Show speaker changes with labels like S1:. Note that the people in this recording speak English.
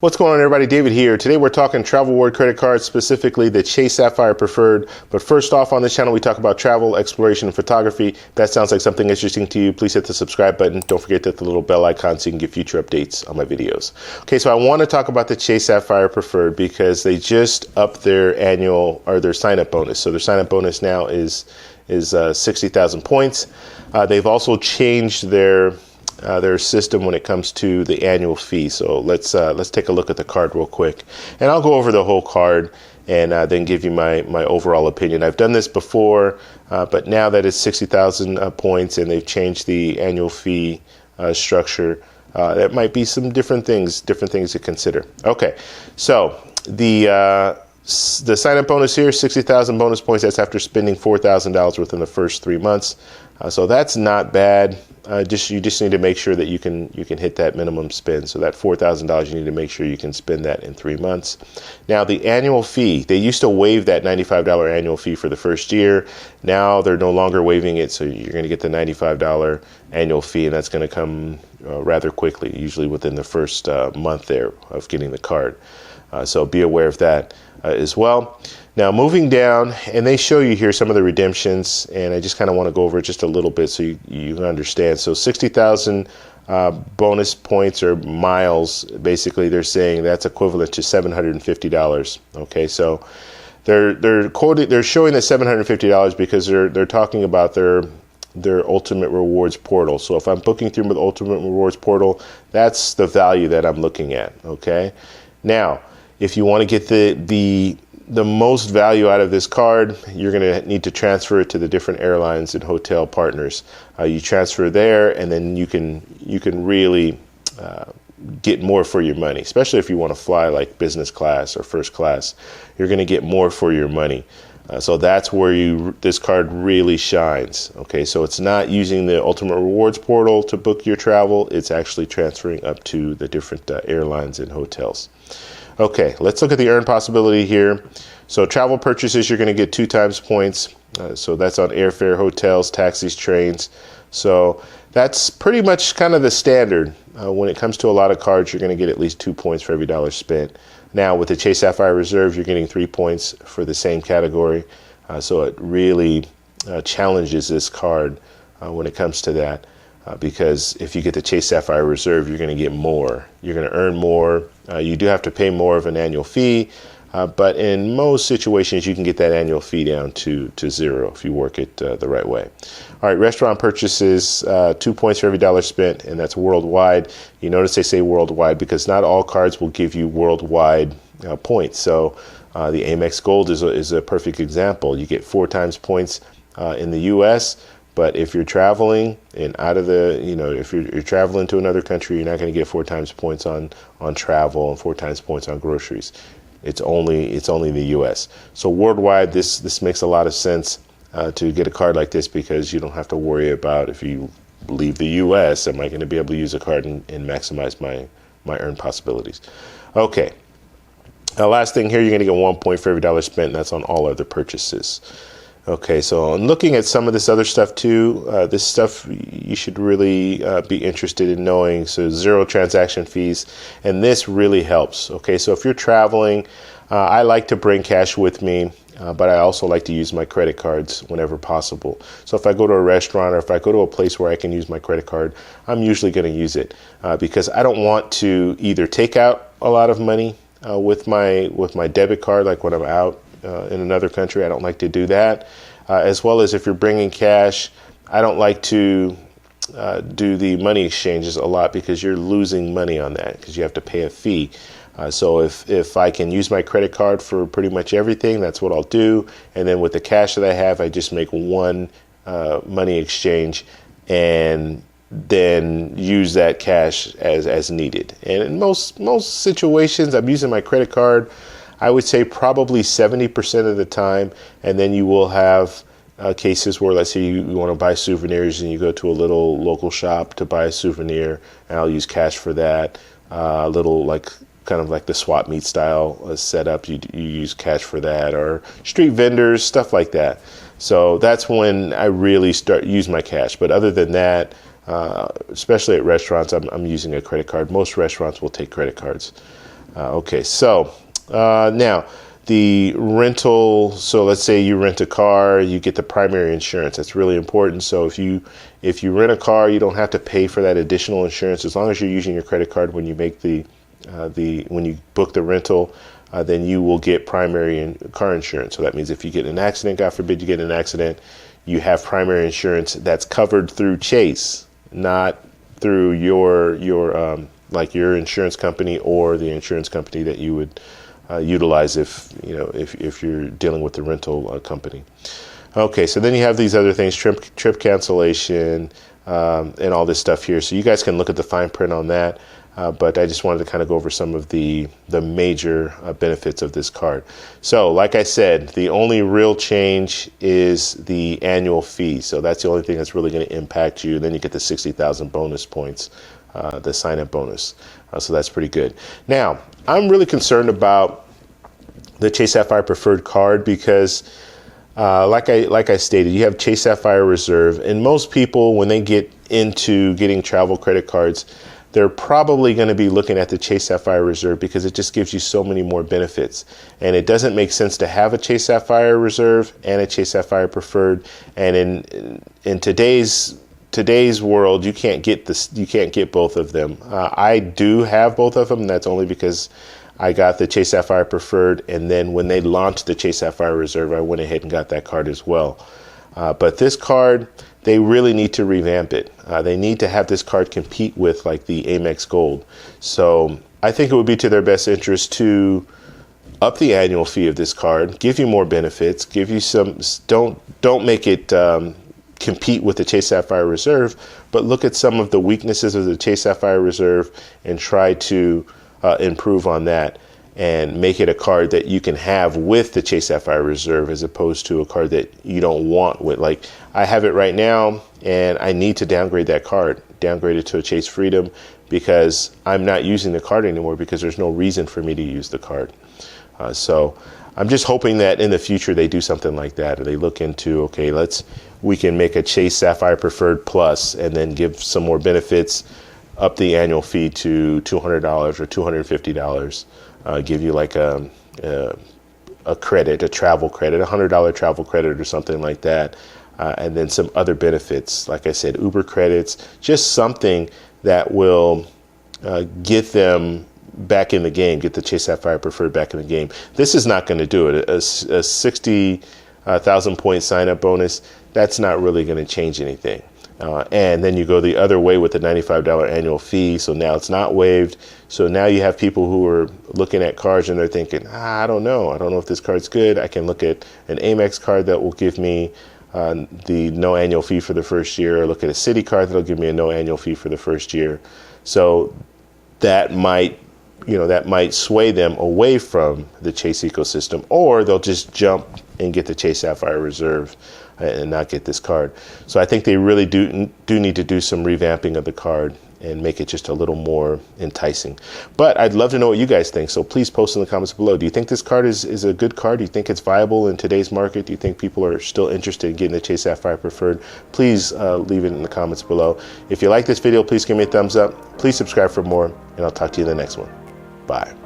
S1: What's going on, everybody? David here. Today we're talking travel reward credit cards, specifically the Chase Sapphire Preferred. But first off, on this channel we talk about travel, exploration, and photography. If that sounds like something interesting to you, please hit the subscribe button. Don't forget to hit the little bell icon so you can get future updates on my videos. Okay, so I want to talk about the Chase Sapphire Preferred because they just upped their annual or their sign-up bonus. So their sign-up bonus now is 60,000 points. They've also changed their system when it comes to the annual fee. So let's take a look at the card real quick, and I'll go over the whole card and then give you my overall opinion. I've done this before, but now that it's 60,000 points and they've changed the annual fee structure, that might be some different things to consider. Okay, so the sign-up bonus here, 60,000 bonus points. That's after spending $4,000 within the first 3 months. So that's not bad. You just need to make sure that you can hit that minimum spend. So that $4,000, you need to make sure you can spend that in 3 months. Now the annual fee, they used to waive that $95 annual fee for the first year. Now they're no longer waiving it, so you're going to get the $95 annual fee, and that's going to come rather quickly, usually within the first month there of getting the card. So be aware of that as well. Now moving down, and they show you here some of the redemptions, and I just kind of want to go over it just a little bit so you can understand. So 60,000 bonus points or miles, basically they're saying that's equivalent to $750. Okay, so they're showing the $750 because they're talking about their Ultimate Rewards portal. So if I'm booking through the Ultimate Rewards portal, that's the value that I'm looking at. Okay, now if you want to get the most value out of this card, you're going to need to transfer it to the different airlines and hotel partners. You transfer there, and then you can really get more for your money, especially if you want to fly like business class or first class. You're going to get more for your money. So that's where this card really shines. Okay, so it's not using the Ultimate Rewards portal to book your travel. It's actually transferring up to the different airlines and hotels. Okay, let's look at the earn possibility here. So travel purchases, you're going to get 2 times points. So that's on airfare, hotels, taxis, trains. So that's pretty much kind of the standard. When it comes to a lot of cards, you're going to get at least 2 points for every dollar spent. Now with the Chase Sapphire Reserve, you're getting 3 points for the same category. So it really challenges this card when it comes to that. Because if you get the Chase Sapphire Reserve, you're going to get more. You're going to earn more. You do have to pay more of an annual fee, but in most situations, you can get that annual fee down to 0 if you work it the right way. All right, restaurant purchases, 2 points for every dollar spent, and that's worldwide. You notice they say worldwide because not all cards will give you worldwide points. So the Amex Gold is a perfect example. You get 4 times points in the U.S., but if you're traveling and if you're traveling to another country, you're not going to get 4 times points on travel and 4 times points on groceries. It's only the U.S. So worldwide, this makes a lot of sense to get a card like this because you don't have to worry about if you leave the U.S. am I going to be able to use a card and maximize my earn possibilities. Okay. Last thing here, you're going to get 1 point for every dollar spent, and that's on all other purchases. Okay, so I'm looking at some of this other stuff too. This stuff you should really be interested in knowing. So 0 transaction fees, and this really helps. Okay, so if you're traveling, I like to bring cash with me, but I also like to use my credit cards whenever possible. So if I go to a restaurant or if I go to a place where I can use my credit card, I'm usually going to use it because I don't want to either take out a lot of money with my debit card, like when I'm out in another country. I don't like to do that. As well as if you're bringing cash, I don't like to do the money exchanges a lot because you're losing money on that because you have to pay a fee. So if I can use my credit card for pretty much everything, that's what I'll do. And then with the cash that I have, I just make one money exchange and then use that cash as needed. And in most situations, I'm using my credit card, I would say probably 70% of the time, and then you will have cases where, let's say you want to buy souvenirs and you go to a little local shop to buy a souvenir, and I'll use cash for that. A little kind of like the swap meet style setup, you use cash for that, or street vendors, stuff like that. So that's when I really use my cash. But other than that, especially at restaurants, I'm using a credit card. Most restaurants will take credit cards. Okay, so now the rental. So let's say you rent a car, you get the primary insurance. That's really important. So if you rent a car, you don't have to pay for that additional insurance as long as you're using your credit card when you make when you book the rental. Then you will get primary car insurance. So that means if you get in an accident, God forbid you get in an accident, you have primary insurance that's covered through Chase, not through your insurance company or the insurance company that you would utilize if you're dealing with the rental company. Okay, so then you have these other things, trip cancellation, and all this stuff here. So you guys can look at the fine print on that. But I just wanted to kind of go over some of the major benefits of this card. So like I said, the only real change is the annual fee. So that's the only thing that's really going to impact you. And then you get the 60,000 bonus points, the sign-up bonus. So that's pretty good. Now, I'm really concerned about the Chase Sapphire Preferred card because like I stated, you have Chase Sapphire Reserve. And most people, when they get into getting travel credit cards, they're probably going to be looking at the Chase Sapphire Reserve because it just gives you so many more benefits. And it doesn't make sense to have a Chase Sapphire Reserve and a Chase Sapphire Preferred. And in today's world, you can't get both of them. I do have both of them. And that's only because I got the Chase Sapphire Preferred. And then when they launched the Chase Sapphire Reserve, I went ahead and got that card as well. But this card, they really need to revamp it. They need to have this card compete with like the Amex Gold. So I think it would be to their best interest to up the annual fee of this card, give you more benefits, give you some, don't make it compete with the Chase Sapphire Reserve, but look at some of the weaknesses of the Chase Sapphire Reserve and try to improve on that and make it a card that you can have with the Chase Sapphire Reserve as opposed to a card that you don't want with. Like I have it right now and I need to downgrade that card, downgrade it to a Chase Freedom because I'm not using the card anymore because there's no reason for me to use the card. So I'm just hoping that in the future they do something like that, or they look into, okay, we can make a Chase Sapphire Preferred Plus and then give some more benefits, up the annual fee to $200 or $250. Give you like a credit, a travel credit, $100 travel credit or something like that. And then some other benefits, like I said, Uber credits, just something that will get them back in the game, get the Chase Sapphire Preferred back in the game. This is not going to do it. A 60,000 point sign-up bonus, that's not really going to change anything. And then you go the other way with the $95 annual fee. So now it's not waived. So now you have people who are looking at cards and they're thinking, I don't know if this card's good. I can look at an Amex card that will give me the no annual fee for the first year, or look at a Citi card that'll give me a no annual fee for the first year. So that might sway them away from the Chase ecosystem, or they'll just jump and get the Chase Sapphire Reserve and not get this card. So I think they really do need to do some revamping of the card and make it just a little more enticing. But I'd love to know what you guys think, so please post in the comments below. Do you think this card is a good card? Do you think it's viable in today's market? Do you think people are still interested in getting the Chase Sapphire Preferred? Please leave it in the comments below. If you like this video, please give me a thumbs up. Please subscribe for more, and I'll talk to you in the next one. Bye.